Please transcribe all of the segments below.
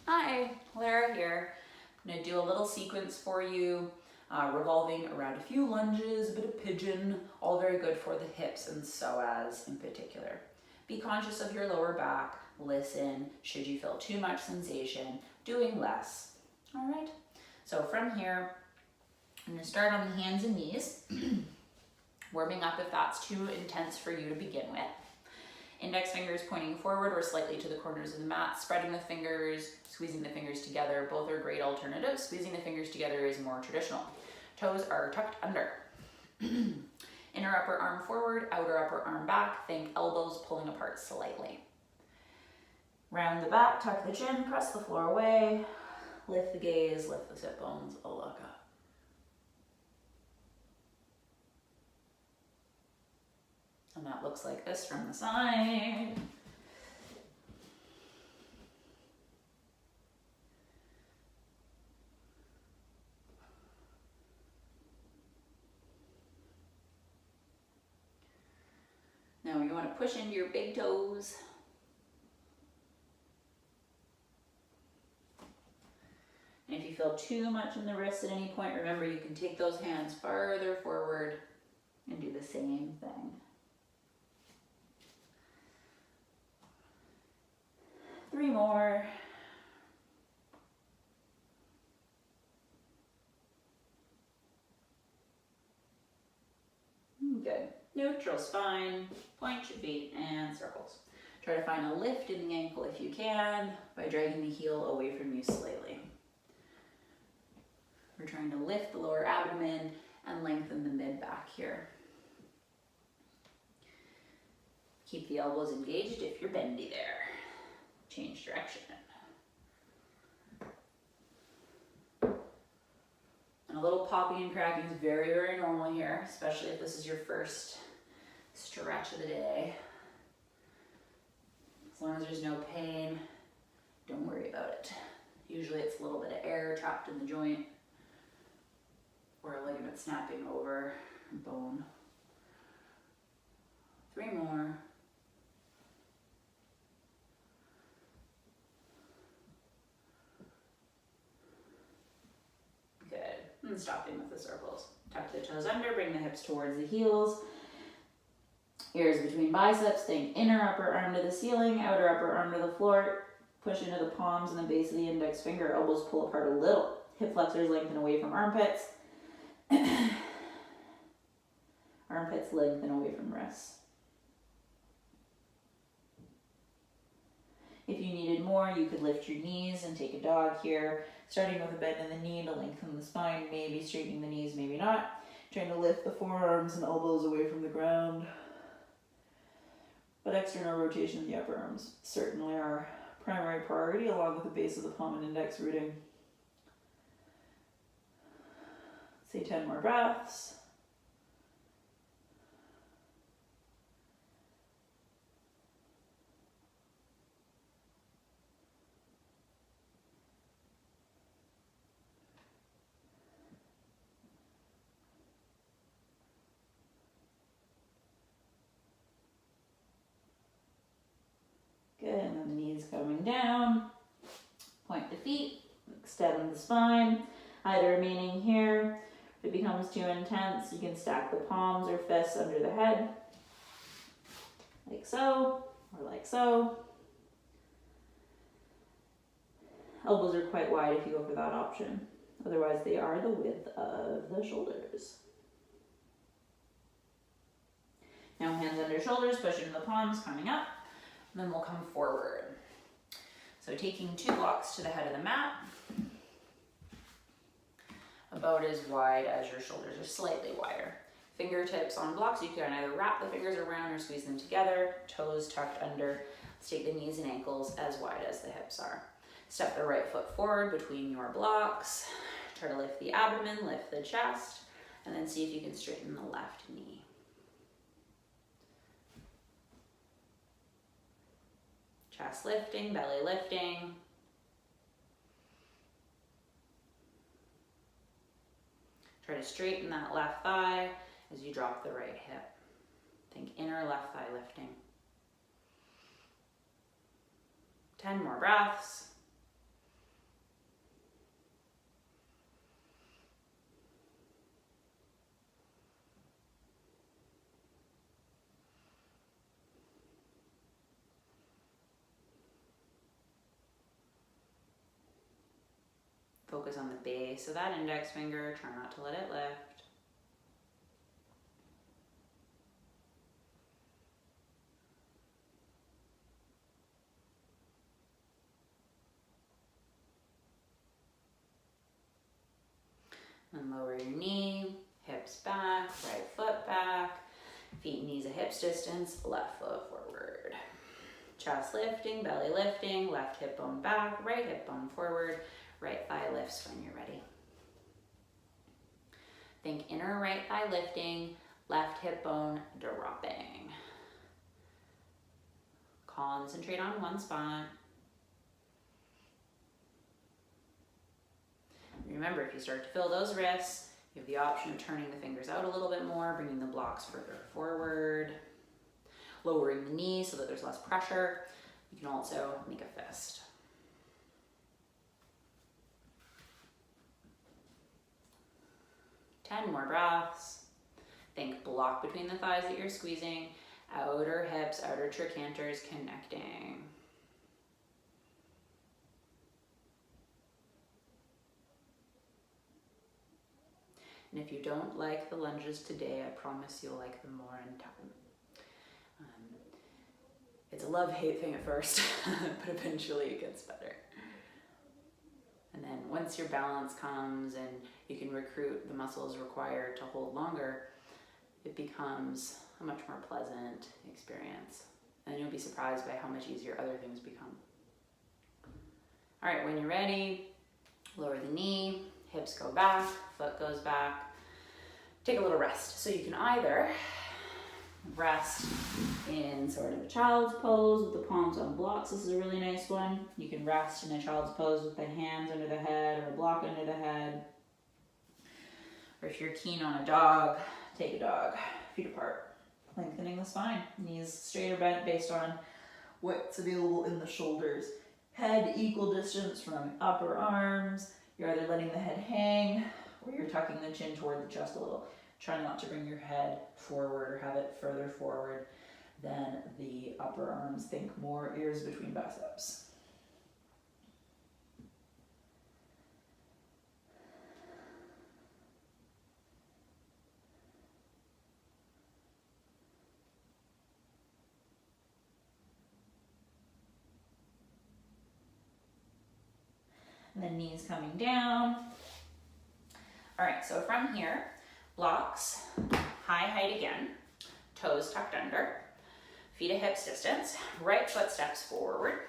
Hi, Lara here. I'm going to do a little sequence for you, revolving around a few lunges, a bit of pigeon, all very good for the hips and psoas in particular. Be conscious of your lower back, listen, should you feel too much sensation, doing less. All right, so from here, I'm going to start on the hands and knees, warming up if that's too intense for you to begin with. Index fingers pointing forward or slightly to the corners of the mat, spreading the fingers, squeezing the fingers together. Both are great alternatives. Squeezing the fingers together is more traditional. Toes are tucked under. Inner upper arm forward, outer upper arm back. Think elbows pulling apart slightly. Round the back, tuck the chin, press the floor away. Lift the gaze, lift the sit bones, a look up. And that looks like this from the side. Now you want to push into your big toes. And if you feel too much in the wrists at any point, remember you can take those hands farther forward and do the same thing. Three more. Good. Neutral spine, point your feet, and circles. Try to find a lift in the ankle if you can by dragging the heel away from you slightly. We're trying to lift the lower abdomen and lengthen the mid back here. Keep the elbows engaged if you're bendy there. Change direction. And a little popping and cracking is very, very normal here, especially if this is your first stretch of the day. As long as there's no pain, don't worry about it. Usually it's a little bit of air trapped in the joint or a ligament snapping over a bone. Three more. And stopping with the circles. Tuck the toes under, bring the hips towards the heels. Ears between biceps, think inner upper arm to the ceiling, outer upper arm to the floor. Push into the palms and the base of the index finger. Elbows pull apart a little. Hip flexors lengthen away from armpits. Armpits lengthen away from wrists. If you needed more, you could lift your knees and take a dog here, starting with a bend in the knee to lengthen the spine, maybe straightening the knees, maybe not. Trying to lift the forearms and elbows away from the ground. But external rotation of the upper arms certainly our primary priority, along with the base of the palm and index rooting. Say 10 more breaths. Good, and then the knees coming down. Point the feet, extend the spine, either remaining here. If it becomes too intense, you can stack the palms or fists under the head, like so, or like so. Elbows are quite wide if you go for that option. Otherwise, they are the width of the shoulders. Now hands under shoulders, push into the palms, coming up. And then we'll come forward. So taking 2 blocks to the head of the mat, about as wide as your shoulders, or slightly wider. Fingertips on blocks, you can either wrap the fingers around or squeeze them together, toes tucked under. Let's take the knees and ankles as wide as the hips are. Step the right foot forward between your blocks. Try to lift the abdomen, lift the chest, and then see if you can straighten the left knee. Chest lifting, belly lifting. Try to straighten that left thigh as you drop the right hip. Think inner left thigh lifting. 10 more breaths. Focus on the base of that index finger. Try not to let it lift. And lower your knee, hips back, right foot back, feet and knees at hips distance, left foot forward. Chest lifting, belly lifting, left hip bone back, right hip bone forward, right thigh lifts when you're ready. Think inner right thigh lifting, left hip bone dropping. Concentrate on one spot. Remember, if you start to feel those wrists, you have the option of turning the fingers out a little bit more, bringing the blocks further forward, lowering the knee so that there's less pressure. You can also make a fist. Ten more breaths. Think block between the thighs that you're squeezing, outer hips, outer trochanter's connecting. And if you don't like the lunges today, I promise you'll like them more in time. It's a love-hate thing at first, but eventually it gets better. And then once your balance comes and you can recruit the muscles required to hold longer, it becomes a much more pleasant experience. And you'll be surprised by how much easier other things become. All right, when you're ready, lower the knee, hips go back, foot goes back. Take a little rest. So you can either rest in sort of a child's pose with the palms on blocks. This is a really nice one. You can rest in a child's pose with the hands under the head or a block under the head. Or if you're keen on a dog, take a dog, feet apart, lengthening the spine. Knees straight or bent based on what's available in the shoulders. Head equal distance from upper arms. You're either letting the head hang or you're tucking the chin toward the chest a little. Try not to bring your head forward or have it further forward than the upper arms. Think more ears between biceps. And then knees coming down. All right, so from here, blocks, high height again, toes tucked under, feet at hips distance, right foot steps forward,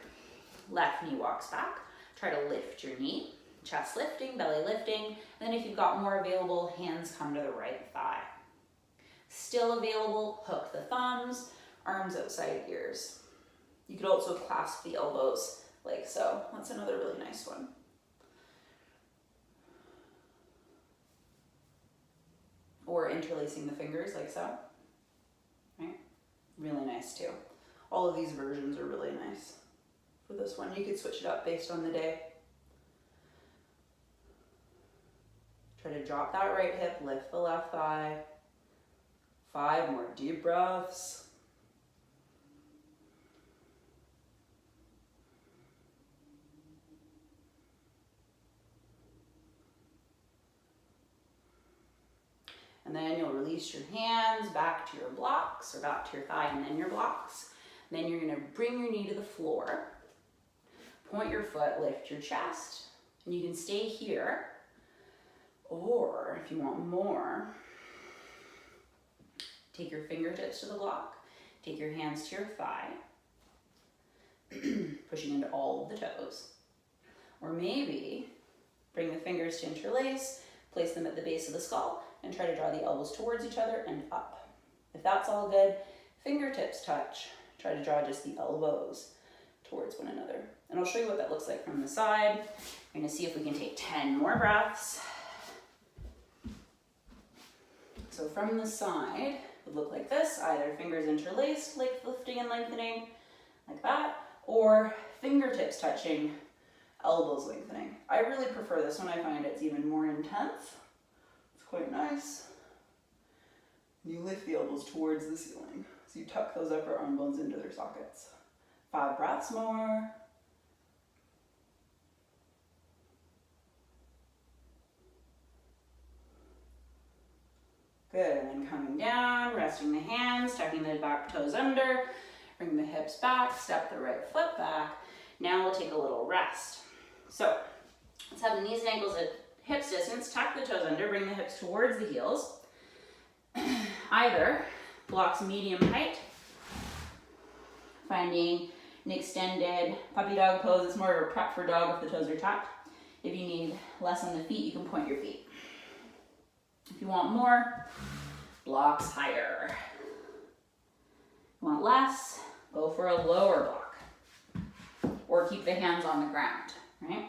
left knee walks back. Try to lift your knee, chest lifting, belly lifting, and then if you've got more available, hands come to the right thigh. Still available, hook the thumbs, arms outside ears. You could also clasp the elbows like so. That's another really nice one. Or interlacing the fingers like so, right? Really nice too. All of these versions are really nice. For this one, you could switch it up based on the day. Try to drop that right hip, lift the left thigh. 5 more deep breaths. And then you'll release your hands back to your blocks or back to your thigh and then your blocks. And then you're gonna bring your knee to the floor, point your foot, lift your chest, and you can stay here. Or if you want more, take your fingertips to the block, take your hands to your thigh, pushing into all of the toes. Or maybe bring the fingers to interlace, place them at the base of the skull, and try to draw the elbows towards each other and up. If that's all good, fingertips touch. Try to draw just the elbows towards one another. And I'll show you what that looks like from the side. We're gonna see if we can take 10 more breaths. So from the side, it would look like this, either fingers interlaced, like lifting and lengthening, like that, or fingertips touching, elbows lengthening. I really prefer this one. I find it's even more intense. Quite nice. You lift the elbows towards the ceiling. So you tuck those upper arm bones into their sockets. 5 breaths more. Good, and then coming down, resting the hands, tucking the back toes under, bring the hips back, step the right foot back. Now we'll take a little rest. So let's have the knees and ankles at hips distance, tuck the toes under, bring the hips towards the heels. Either blocks medium height, finding an extended puppy dog pose. It's more of a prep for dog if the toes are tucked. If you need less on the feet, you can point your feet. If you want more, blocks higher. If you want less, go for a lower block. Or keep the hands on the ground, right?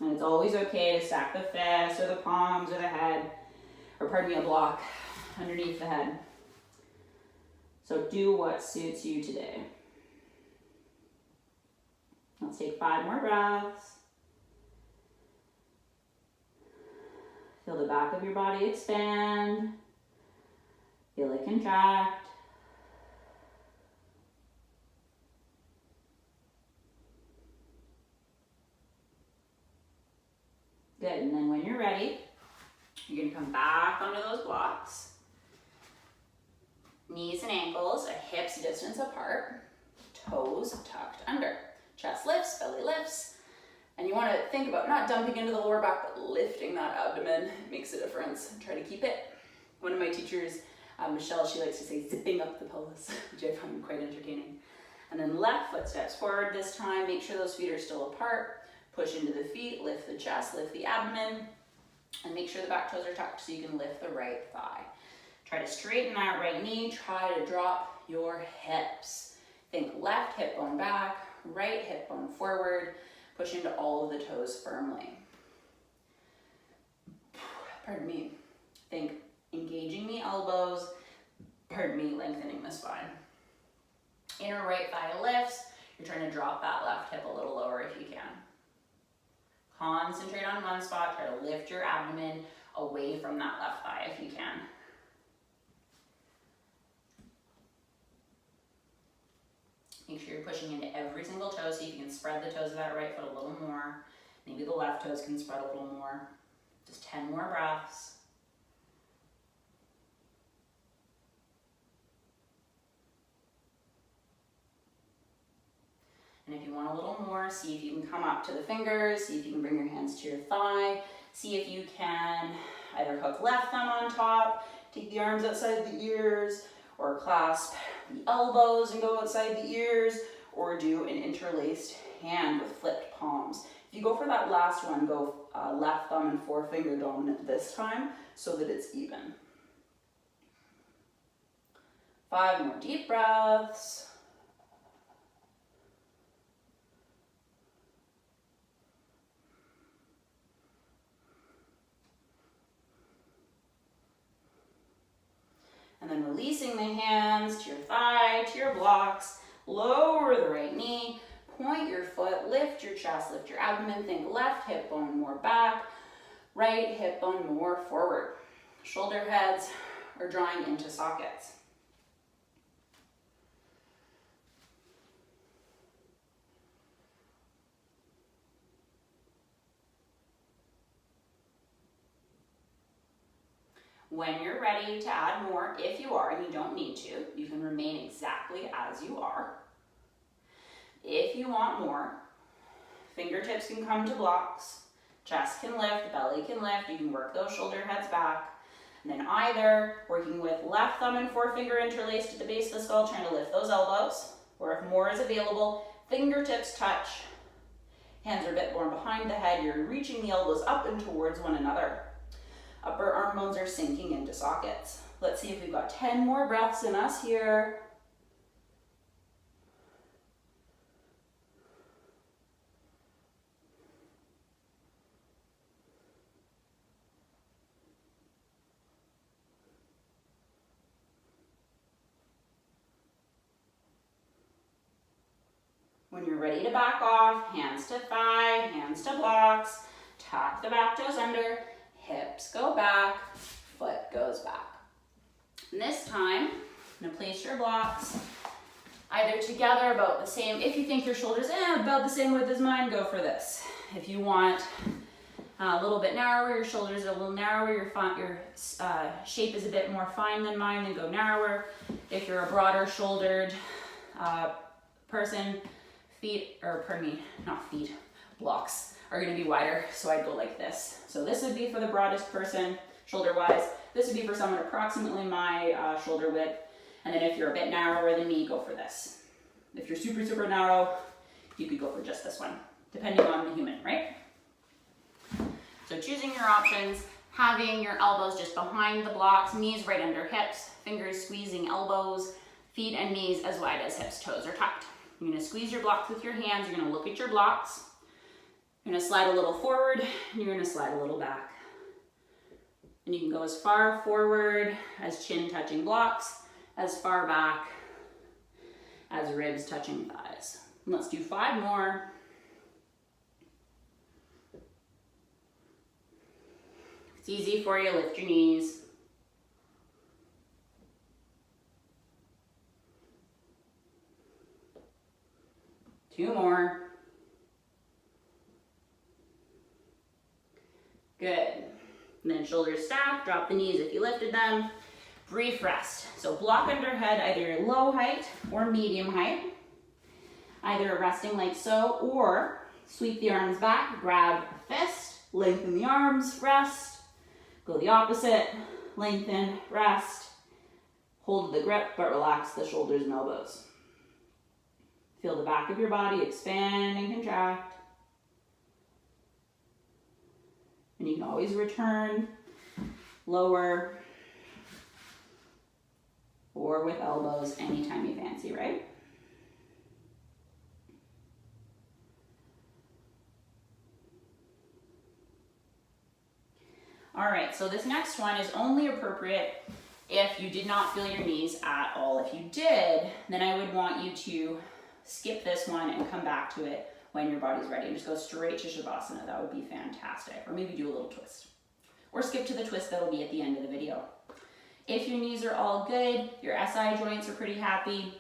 And it's always okay to stack the fists or the palms or the head, or pardon me, a block underneath the head. So do what suits you today. Let's take 5 more breaths. Feel the back of your body expand. Feel it contract. Good, and then when you're ready, you're gonna come back onto those blocks. Knees and ankles at hips distance apart, toes tucked under. Chest lifts, belly lifts. And you want to think about not dumping into the lower back, but lifting that abdomen. It makes a difference. Try to keep it. One of my teachers, Michelle, she likes to say zipping up the pelvis, which I find quite entertaining. And then left foot steps forward this time. Make sure those feet are still apart. Push into the feet, lift the chest, lift the abdomen, and make sure the back toes are tucked so you can lift the right thigh. Try to straighten that right knee. Try to drop your hips. Think left hip bone back, right hip bone forward. Push into all of the toes firmly. Pardon me. Think engaging the elbows. Pardon me, lengthening the spine. Inner right thigh lifts. You're trying to drop that left hip a little lower if you can. Concentrate on one spot. Try to lift your abdomen away from that left thigh if you can. Make sure you're pushing into every single toe so you can spread the toes of that right foot a little more. Maybe the left toes can spread a little more. Just 10 more breaths. And if you want a little more, see if you can come up to the fingers, see if you can bring your hands to your thigh, see if you can either hook left thumb on top, take the arms outside the ears, or clasp the elbows and go outside the ears, or do an interlaced hand with flipped palms. If you go for that last one, go left thumb and forefinger dominant this time so that it's even. 5 more deep breaths. And then releasing the hands to your thigh, to your blocks, lower the right knee, point your foot, lift your chest, lift your abdomen, think left hip bone more back, right hip bone more forward. Shoulder heads are drawing into sockets. When you're ready to add more, if you are, and you don't need to, you can remain exactly as you are. If you want more, fingertips can come to blocks, chest can lift, belly can lift, you can work those shoulder heads back, and then either working with left thumb and forefinger interlaced at the base of the skull, trying to lift those elbows, or if more is available, fingertips touch, hands are a bit more behind the head, you're reaching the elbows up and towards one another. Upper arm bones are sinking into sockets. Let's see if we've got 10 more breaths in us here. When you're ready to back off, hands to thigh, hands to blocks, tuck the back toes under, hips go back, foot goes back. And this time, I'm gonna place your blocks either together about the same. If you think your shoulders about the same width as mine, go for this. If you want A little bit narrower, your shoulders are a little narrower, your shape is a bit more fine than mine, then go narrower. If you're a broader shouldered person, blocks are gonna be wider, so I'd go like this. So this would be for the broadest person, shoulder-wise. This would be for someone approximately my shoulder width. And then if you're a bit narrower than me, go for this. If you're super, super narrow, you could go for just this one, depending on the human, right? So choosing your options, having your elbows just behind the blocks, knees right under hips, fingers squeezing elbows, feet and knees as wide as hips, toes are tucked. You're gonna squeeze your blocks with your hands, you're gonna look at your blocks, you're gonna slide a little forward, and you're gonna slide a little back. And you can go as far forward as chin touching blocks, as far back as ribs touching thighs. And let's do 5 more. If it's easy for you, lift your knees. Two more. Good. And then shoulders stacked, drop the knees if you lifted them. Brief rest. So block under head, either low height or medium height. Either resting like so, or sweep the arms back, grab a fist, lengthen the arms, rest. Go the opposite, lengthen, rest. Hold the grip, but relax the shoulders and elbows. Feel the back of your body expand and contract. And you can always return lower or with elbows anytime you fancy, right? All right, so this next one is only appropriate if you did not feel your knees at all. If you did, then I would want you to skip this one and come back to it when your body's ready. And just go straight to Shavasana. That would be fantastic. Or maybe do a little twist. Or skip to the twist that'll be at the end of the video. If your knees are all good, your SI joints are pretty happy,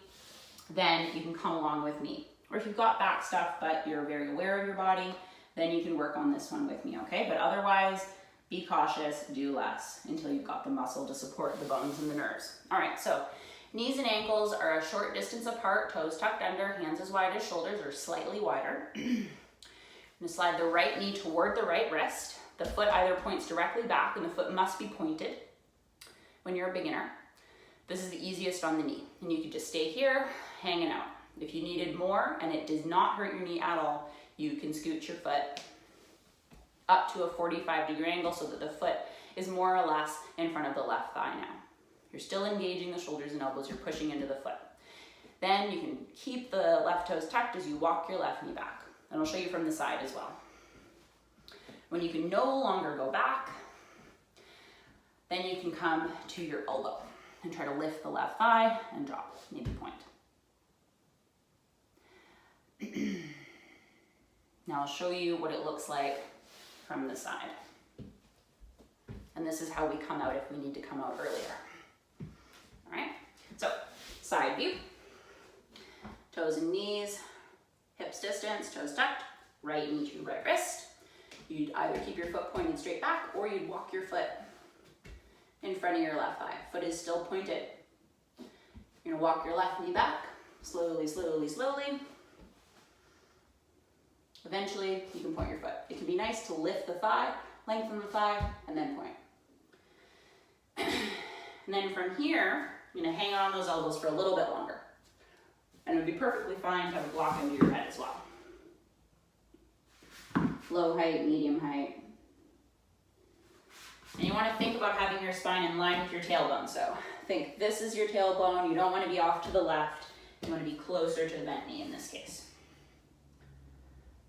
then you can come along with me. Or if you've got back stuff but you're very aware of your body, then you can work on this one with me, okay? But otherwise, be cautious, do less until you've got the muscle to support the bones and the nerves. All right, so knees and ankles are a short distance apart, toes tucked under, hands as wide as shoulders or slightly wider. You're gonna slide the right knee toward the right wrist. The foot either points directly back and the foot must be pointed when you're a beginner. This is the easiest on the knee. And you could just stay here, hanging out. If you needed more and it does not hurt your knee at all, you can scoot your foot up to a 45-degree angle so that the foot is more or less in front of the left thigh now. You're still engaging the shoulders and elbows, you're pushing into the foot. Then you can keep the left toes tucked as you walk your left knee back. And I'll show you from the side as well. When you can no longer go back, then you can come to your elbow and try to lift the left thigh and drop, maybe point. Now I'll show you what it looks like from the side. And this is how we come out if we need to come out earlier. All right, so side view, toes and knees, hips distance, toes tucked, right knee to right wrist. You'd either keep your foot pointed straight back or you'd walk your foot in front of your left thigh. Foot is still pointed. You're gonna walk your left knee back, slowly, slowly, slowly. Eventually, you can point your foot. It can be nice to lift the thigh, lengthen the thigh, and then point. And then from here, you're gonna hang on those elbows for a little bit longer. And it would be perfectly fine to have a block under your head as well. Low height, medium height. And you want to think about having your spine in line with your tailbone. So think this is your tailbone. You don't want to be off to the left. You want to be closer to the bent knee in this case.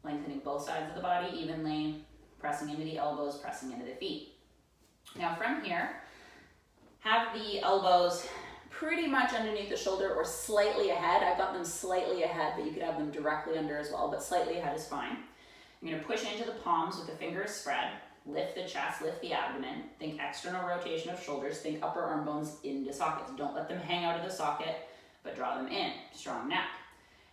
Lengthening both sides of the body evenly, pressing into the elbows, pressing into the feet. Now from here, have the elbows pretty much underneath the shoulder or slightly ahead. I've got them slightly ahead, but you could have them directly under as well, but slightly ahead is fine. You're going to push into the palms with the fingers spread. Lift the chest, lift the abdomen. Think external rotation of shoulders. Think upper arm bones into sockets. Don't let them hang out of the socket, but draw them in. Strong neck.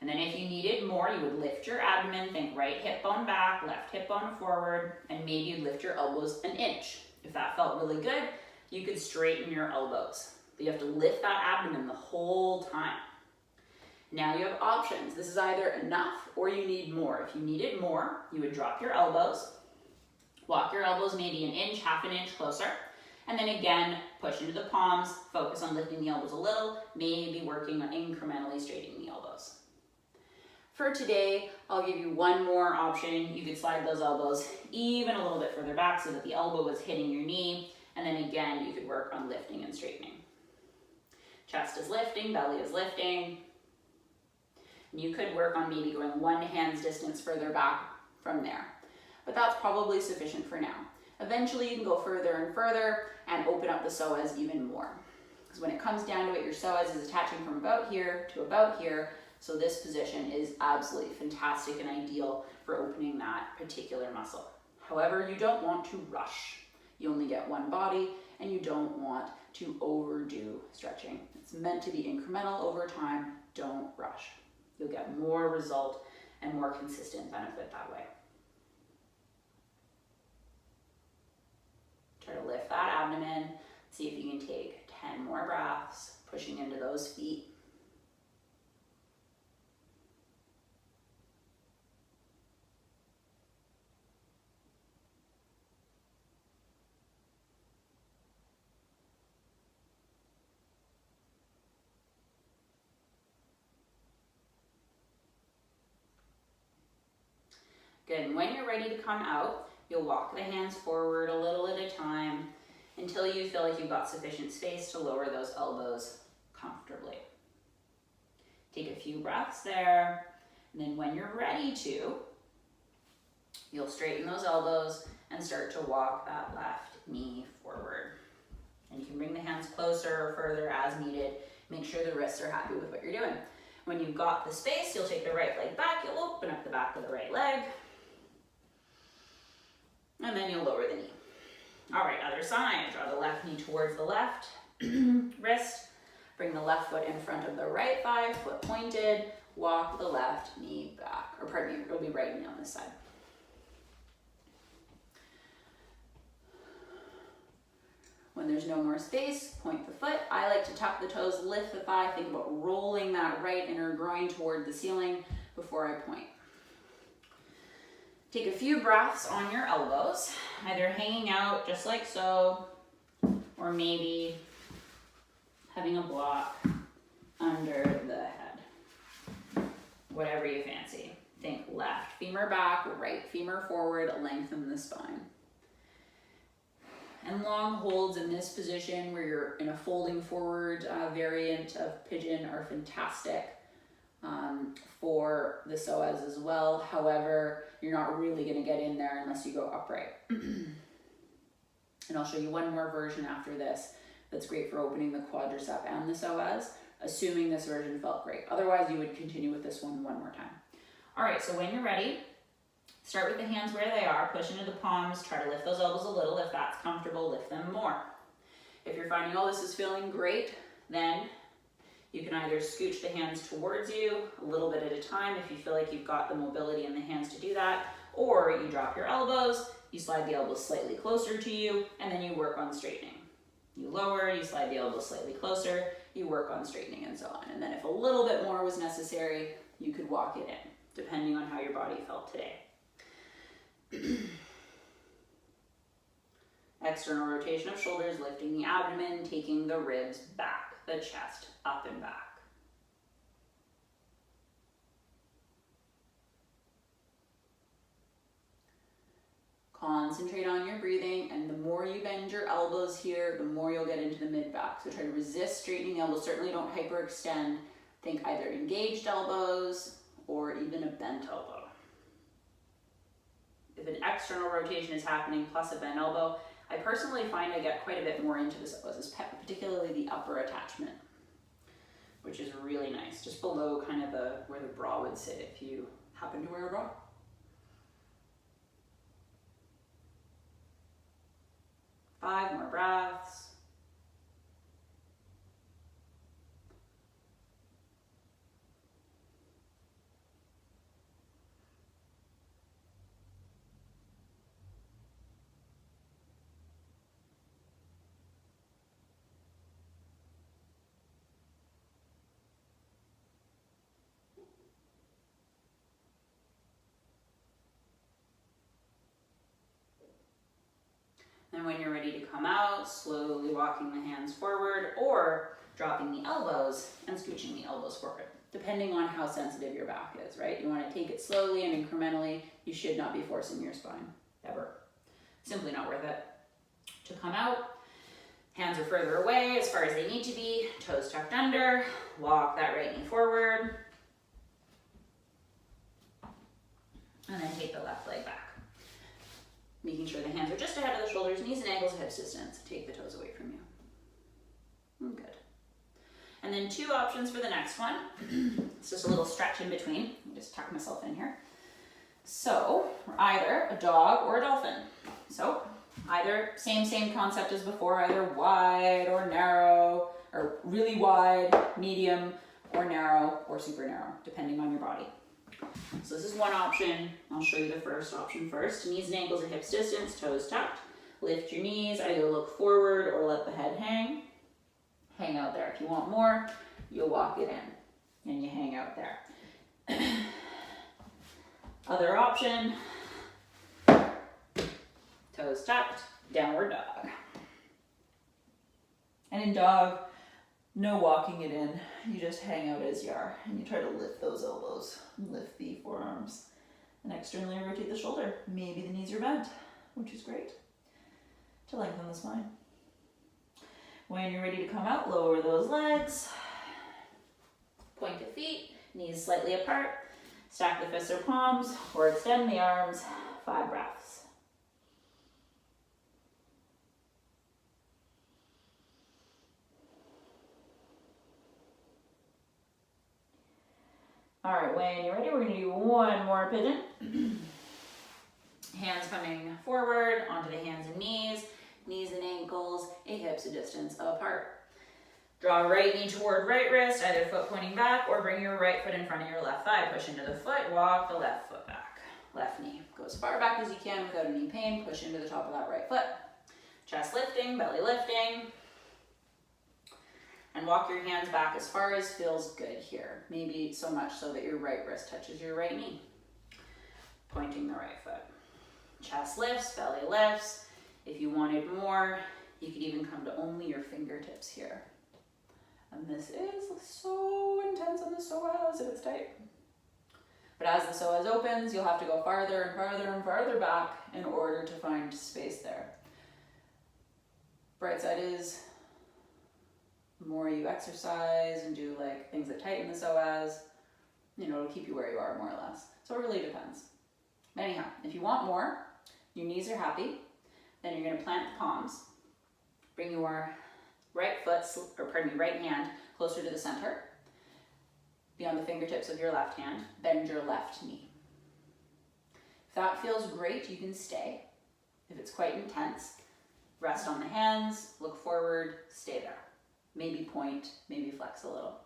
And then if you needed more, you would lift your abdomen, think right hip bone back, left hip bone forward, and maybe you'd lift your elbows an inch. If that felt really good, you could straighten your elbows. But you have to lift that abdomen the whole time. Now you have options. This is either enough or you need more. If you needed more, you would drop your elbows, walk your elbows maybe an inch, half an inch closer, and then again, push into the palms, focus on lifting the elbows a little, maybe working on incrementally straightening the elbows. For today, I'll give you one more option. You could slide those elbows even a little bit further back so that the elbow was hitting your knee. And then again, you could work on lifting and straightening. Chest is lifting, belly is lifting. And you could work on maybe going one hand's distance further back from there. But that's probably sufficient for now. Eventually, you can go further and further and open up the psoas even more. Because when it comes down to it, your psoas is attaching from about here to about here. So this position is absolutely fantastic and ideal for opening that particular muscle. However, you don't want to rush. You only get one body and you don't want to overdo stretching. It's meant to be incremental over time. Don't rush. You'll get more result and more consistent benefit that way. Try to lift that abdomen. See if you can take 10 more breaths, pushing into those feet. Good, and when you're ready to come out, you'll walk the hands forward a little at a time until you feel like you've got sufficient space to lower those elbows comfortably. Take a few breaths there, and then when you're ready to, you'll straighten those elbows and start to walk that left knee forward. And you can bring the hands closer or further as needed. Make sure the wrists are happy with what you're doing. When you've got the space, you'll take the right leg back, you'll open up the back of the right leg, and then you'll lower the knee. All right, other side. Draw the left knee towards the left wrist. Bring the left foot in front of the right thigh, foot pointed. Walk the left knee back. Or pardon me, it'll be right knee on this side. When there's no more space, point the foot. I like to tuck the toes, lift the thigh. Think about rolling that right inner groin toward the ceiling before I point. Take a few breaths on your elbows, either hanging out just like so, or maybe having a block under the head. Whatever you fancy. Think left femur back, right femur forward, lengthen the spine. And long holds in this position where you're in a folding forward variant of pigeon are fantastic for the psoas as well. However, you're not really going to get in there unless you go upright. And I'll show you one more version after this that's great for opening the quadricep and the psoas, assuming this version felt great. Otherwise, you would continue with this one more time. All right, so when you're ready, start with the hands where they are, push into the palms, try to lift those elbows a little. If that's comfortable, lift them more. If you're finding, oh, this is feeling great, then you can either scooch the hands towards you a little bit at a time if you feel like you've got the mobility in the hands to do that, or you drop your elbows, you slide the elbows slightly closer to you, and then you work on straightening. You lower, you slide the elbows slightly closer, you work on straightening and so on. And then if a little bit more was necessary, you could walk it in, depending on how your body felt today. External rotation of shoulders, lifting the abdomen, taking the ribs back, the chest up and back. Concentrate on your breathing, and the more you bend your elbows here, the more you'll get into the mid-back. So try to resist straightening the elbows. Certainly don't hyperextend. Think either engaged elbows or even a bent elbow. If an external rotation is happening plus a bent elbow, I personally find I get quite a bit more into the psoas, particularly the upper attachment, which is really nice, just below kind of where the bra would sit if you happen to wear a bra. Five more breaths. And when you're ready to come out, slowly walking the hands forward or dropping the elbows and scooching the elbows forward, depending on how sensitive your back is, right? You want to take it slowly and incrementally. You should not be forcing your spine, ever. Simply not worth it. To come out, hands are further away as far as they need to be, toes tucked under, walk that right knee forward, and then take the left leg back. Making sure the hands are just ahead of the shoulders, knees and ankles, hips distance. Take the toes away from you. Good. And then 2 options for the next one. It's just a little stretch in between. Let me just tuck myself in here. So, we're either a dog or a dolphin. So, either same concept as before, either wide or narrow, or really wide, medium, or narrow, or super narrow, depending on your body. So this is one option. I'll show you the first option first. Knees and ankles at hips distance, toes tucked. Lift your knees, either look forward or let the head hang. Hang out there. If you want more, you'll walk it in and you hang out there. Other option, toes tucked, downward dog. And in dog, no walking it in. You just hang out as you are and you try to lift those elbows, lift the forearms, and externally rotate the shoulder. Maybe the knees are bent, which is great, to lengthen the spine. When you're ready to come out, lower those legs, point the feet, knees slightly apart, stack the fists or palms, or extend the arms, 5 breaths. All right, when you're ready, we're gonna do one more pigeon. Hands coming forward onto the hands and knees and ankles, hips a distance apart. Draw right knee toward right wrist, either foot pointing back or bring your right foot in front of your left thigh. Push into the foot, walk the left foot back. Left knee, go as far back as you can without any pain. Push into the top of that right foot. Chest lifting, belly lifting. And walk your hands back as far as feels good here. Maybe so much so that your right wrist touches your right knee. Pointing the right foot. Chest lifts, belly lifts. If you wanted more, you could even come to only your fingertips here. And this is so intense on the psoas if it's tight. But as the psoas opens, you'll have to go farther and farther and farther back in order to find space there. Bright side is, the more you exercise and do like things that tighten the psoas, it'll keep you where you are more or less. So it really depends. Anyhow, if you want more, your knees are happy, then you're gonna plant the palms, bring your right hand closer to the center, beyond the fingertips of your left hand, bend your left knee. If that feels great, you can stay. If it's quite intense, rest on the hands, look forward, stay there. Maybe point, maybe flex a little.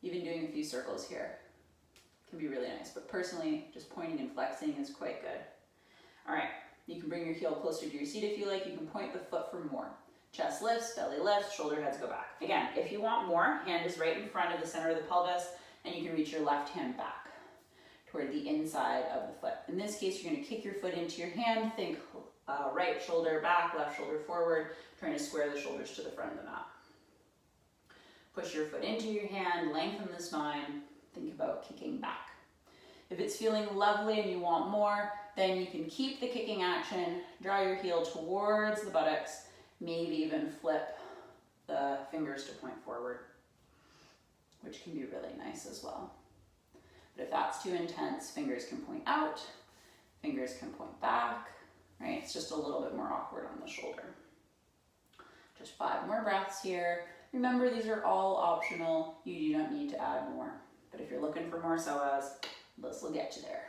Even doing a few circles here can be really nice, but personally, just pointing and flexing is quite good. All right, you can bring your heel closer to your seat if you like. You can point the foot for more. Chest lifts, belly lifts, shoulder heads go back. Again, if you want more, hand is right in front of the center of the pelvis, and you can reach your left hand back toward the inside of the foot. In this case, you're gonna kick your foot into your hand. Think right shoulder back, left shoulder forward, trying to square the shoulders to the front of the mat. Push your foot into your hand, lengthen the spine, think about kicking back. If it's feeling lovely and you want more, then you can keep the kicking action, draw your heel towards the buttocks, maybe even flip the fingers to point forward, which can be really nice as well. But if that's too intense, fingers can point out, fingers can point back, right? It's just a little bit more awkward on the shoulder. Just 5 more breaths here. Remember, these are all optional. You do not need to add more. But if you're looking for more psoas, this will get you there.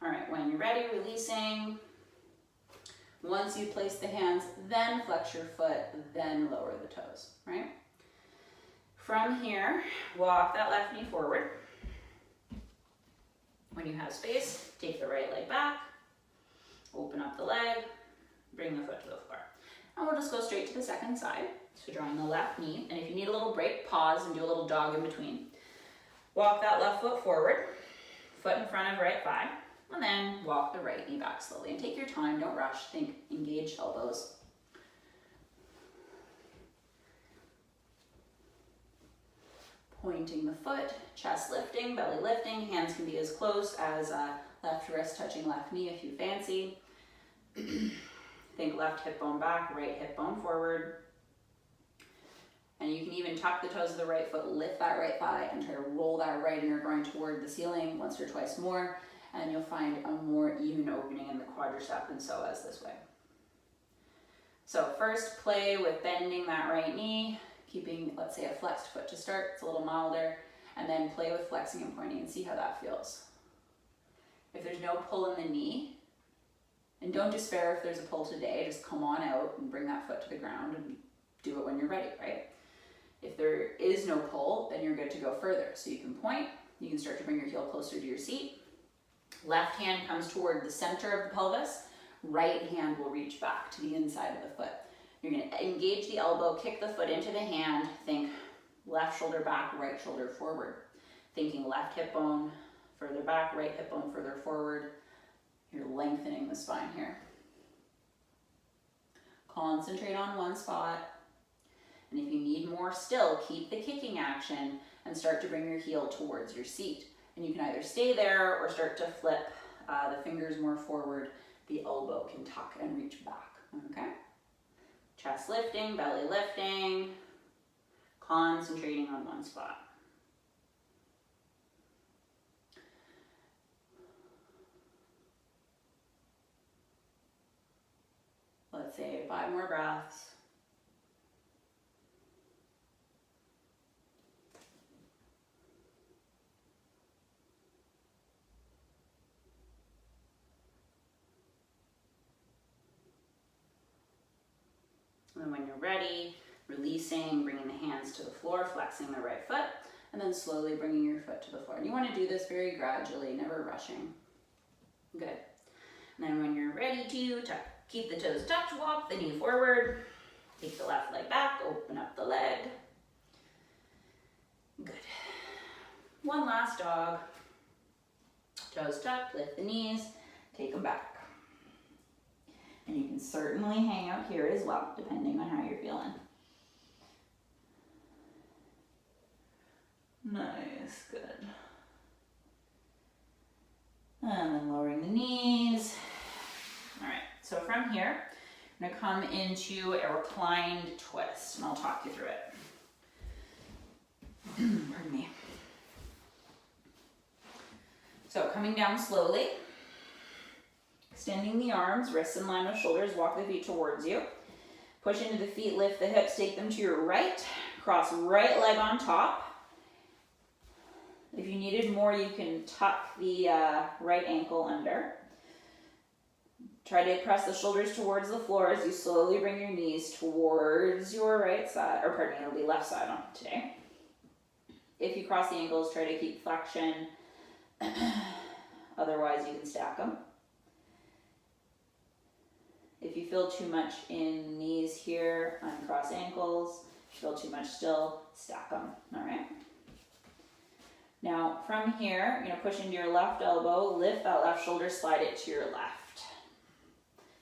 All right, when you're ready, releasing. Once you place the hands, then flex your foot, then lower the toes, right? From here, walk that left knee forward. When you have space, take the right leg back, open up the leg, bring the foot to the floor. And we'll just go straight to the second side. So drawing the left knee, and if you need a little break, pause and do a little dog in between. Walk that left foot forward. foot in front of right thigh, and then walk the right knee back slowly. And take your time, don't rush, think engaged elbows. Pointing the foot, chest lifting, belly lifting, hands can be as close as left wrist touching left knee if you fancy. Think left hip bone back, right hip bone forward. And you can even tuck the toes of the right foot, lift that right thigh, and try to roll that right inner groin toward the ceiling once or twice more, and you'll find a more even opening in the quadricep and psoas this way. So first, play with bending that right knee, keeping, let's say, a flexed foot to start. It's a little milder. And then play with flexing and pointing and see how that feels. If there's no pull in the knee, and don't despair if there's a pull today, just come on out and bring that foot to the ground and do it when you're ready, right? If there is no pull, then you're good to go further. So you can point, you can start to bring your heel closer to your seat. Left hand comes toward the center of the pelvis. Right hand will reach back to the inside of the foot. You're going to engage the elbow, kick the foot into the hand. Think left shoulder back, right shoulder forward. Thinking left hip bone further back, right hip bone further forward. You're lengthening the spine here. Concentrate on one spot. And if you need more still, keep the kicking action and start to bring your heel towards your seat. And you can either stay there or start to flip the fingers more forward. The elbow can tuck and reach back, okay? Chest lifting, belly lifting, concentrating on one spot. Let's say 5 more breaths. And when you're ready, releasing, bringing the hands to the floor, flexing the right foot, and then slowly bringing your foot to the floor. And you want to do this very gradually, never rushing. Good. And then when you're ready to keep the toes tucked, walk the knee forward, take the left leg back, open up the leg. Good. One last dog. Toes tucked, lift the knees, take them back. And you can certainly hang out here as well, depending on how you're feeling. Nice, good. And then lowering the knees. All right, so from here, I'm gonna come into a reclined twist, and I'll talk you through it. Pardon me. So coming down slowly, extending the arms, wrists in line with shoulders, walk the feet towards you. Push into the feet, lift the hips, take them to your right, cross right leg on top. If you needed more, you can tuck the right ankle under. Try to press the shoulders towards the floor as you slowly bring your knees towards your right side, or pardon me, it'll be left side on today. If you cross the ankles, try to keep flexion. Otherwise, you can stack them. If you feel too much in knees here, uncross ankles. If you feel too much still, stack them, all right? Now, from here, you're gonna push into your left elbow, lift that left shoulder, slide it to your left,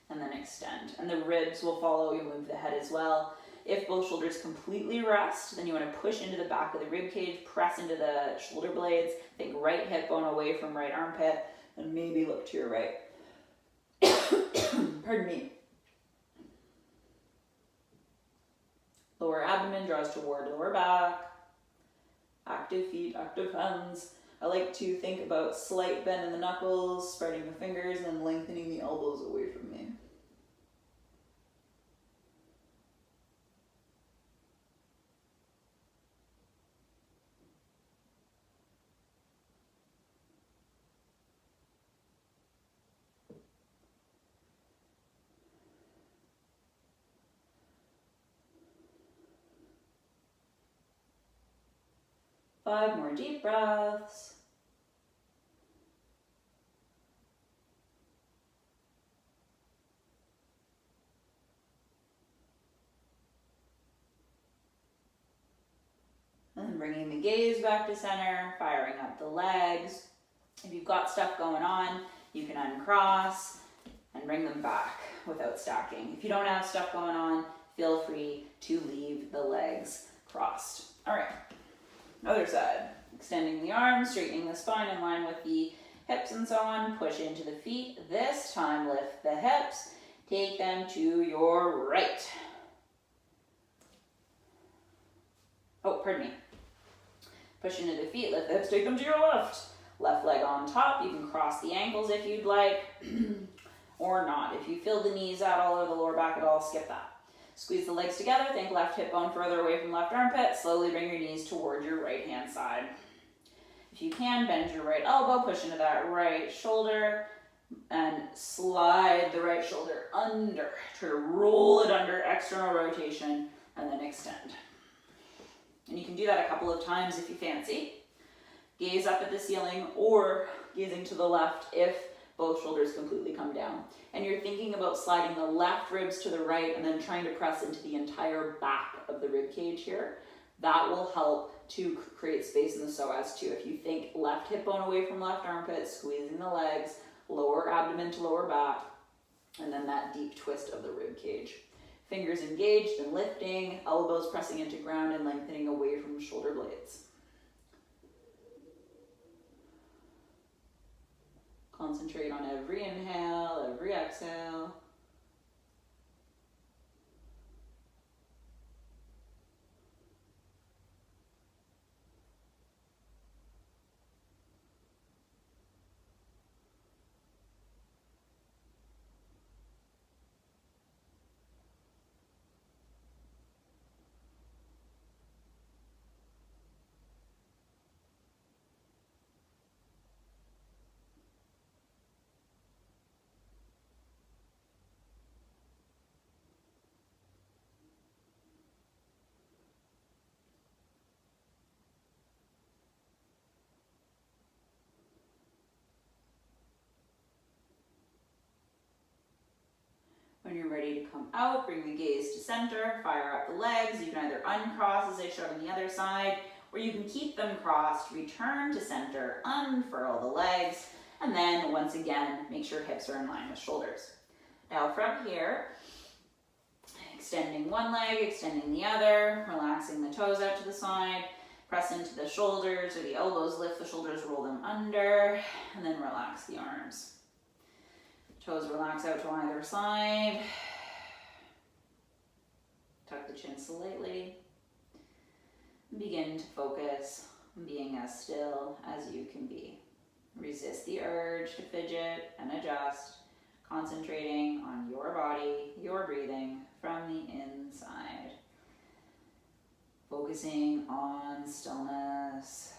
and then extend. And the ribs will follow, you move the head as well. If both shoulders completely rest, then you wanna push into the back of the rib cage, press into the shoulder blades, think right hip bone away from right armpit, and maybe look to your right. Pardon me. Lower abdomen draws toward lower back. Active feet, active hands. I like to think about slight bend in the knuckles, spreading the fingers, and then lengthening the elbows away from me. Five more deep breaths. And then bringing the gaze back to center, firing up the legs. If you've got stuff going on, you can uncross and bring them back without stacking. If you don't have stuff going on, feel free to leave the legs crossed. All right, other side. Extending the arms, straightening the spine in line with the hips and so on. Push into the feet. This time lift the hips. Take them to your right. Oh, pardon me. Push into the feet, lift the hips, take them to your left. Left leg on top. You can cross the ankles if you'd like, or not. If you feel the knees out all over the lower back at all, skip that. Squeeze the legs together, think left hip bone further away from left armpit. Slowly bring your knees toward your right hand side. If you can, bend your right elbow, push into that right shoulder, and slide the right shoulder under. Try to roll it under, external rotation, and then extend. And you can do that a couple of times if you fancy. Gaze up at the ceiling or gazing to the left if both shoulders completely come down. And you're thinking about sliding the left ribs to the right and then trying to press into the entire back of the rib cage here. That will help to create space in the psoas too. If you think left hip bone away from left armpit, squeezing the legs, lower abdomen to lower back, and then that deep twist of the rib cage. Fingers engaged and lifting, elbows pressing into ground and lengthening away from shoulder blades. Concentrate on every inhale, every exhale. When you're ready to come out, bring the gaze to center, fire up the legs. You can either uncross as I showed on the other side, or you can keep them crossed, return to center, unfurl the legs, and then once again, make sure hips are in line with shoulders. Now from here, extending one leg, extending the other, relaxing the toes out to the side, press into the shoulders or the elbows, lift the shoulders, roll them under, and then relax the arms. Toes relax out to either side. Tuck the chin slightly. Begin to focus on being as still as you can be. Resist the urge to fidget and adjust, concentrating on your body, your breathing from the inside. Focusing on stillness.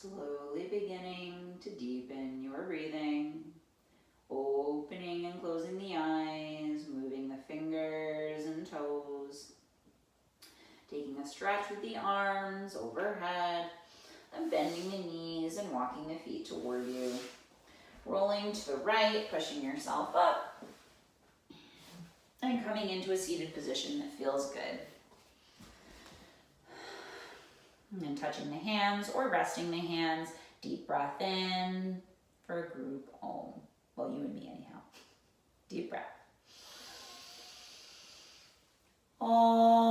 Slowly beginning to deepen your breathing, opening and closing the eyes, moving the fingers and toes, taking a stretch with the arms overhead, and bending the knees and walking the feet toward you. Rolling to the right, pushing yourself up, and coming into a seated position that feels good. And then touching the hands or resting the hands. Deep breath in for a group Om. Well, you and me anyhow. Deep breath. Om.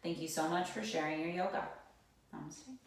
Thank you so much for sharing your yoga. Namaste.